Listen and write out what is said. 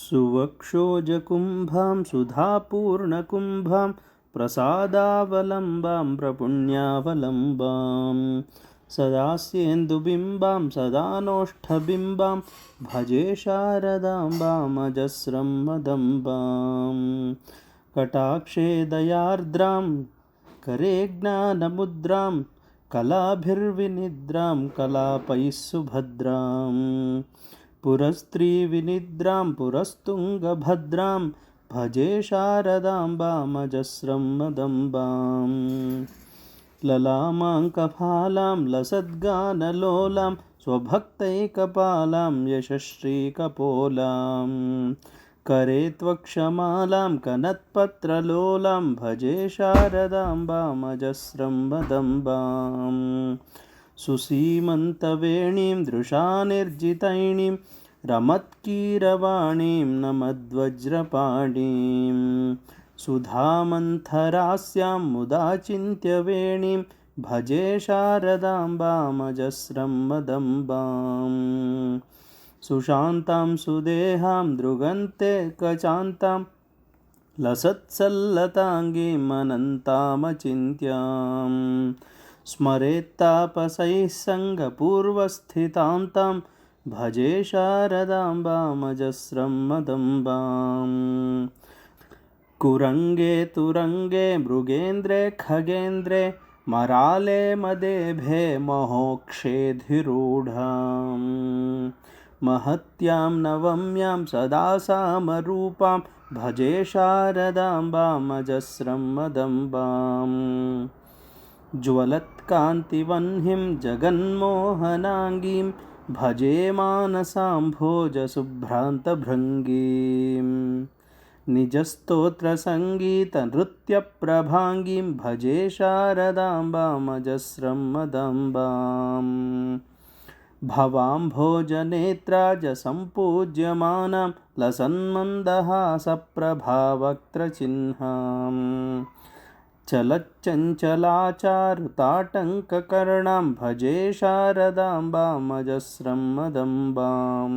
सुवक्षोजकुम्भां सुधापूर्णकुम्भां प्रसादावलम्बां प्रपुण्यावलम्बां सदास्येन्दुबिम्बां सदानोष्ठबिम्बां भजे शारदाम्बामजस्रं मदम्बां कटाक्षे दयार्द्रां करे ज्ञानमुद्रां कलाभिर्विनिद्रां कलापैः सुभद्रां पुरस्त्रीविनिद्रां पुरस्तुङ्गभद्रां भजे शारदाम्बामजस्रं मदम्बां ललामाङ्कफालां लसद्गानलोलां स्वभक्तैकपालां यशश्रीकपोलां करे त्वक्षमालां कनत्पत्रलोलां भजे शारदाम्बामजस्रं मदम्बां सुसीमन्तवेणीं दृशानिर्जितैणीं रमत्कीरवाणीं नमद्वज्रपाणीं सुधामन्थरास्यां मुदाचिन्त्यवेणीं भजे शारदाम्बामजस्रं मदम्बां सुशान्तां सुदेहां दृगन्तेकचान्तां लसत्सल्लताङ्गीम् अनन्तामचिन्त्याम् स्मरेत्तापसैः सङ्गपूर्वस्थितां तां भजे शारदाम्बामजस्रं मदम्बां कुरङ्गे तुरङ्गे मृगेन्द्रे खगेन्द्रे मराले मदेभे महोक्षेधिरूढां महत्यां नवम्यां सदा सामरूपां भजे शारदाम्बामजस्रं मदम्बां ज्वलत्कान्तिवह्निं जगन्मोहनाङ्गीं भजे मानसाम्भोजशुभ्रान्तभृङ्गीं निजस्तोत्रसङ्गीतनृत्यप्रभाङ्गीं भजे शारदाम्बामजस्रं मदम्बां भवाम्भोजनेत्राजसम्पूज्यमानां लसन्मन्दहासप्रभावक्त्रचिह्नां चलच्चञ्चलाचारुताटङ्ककर्णां भजे शारदाम्बामजस्रं मदम्बां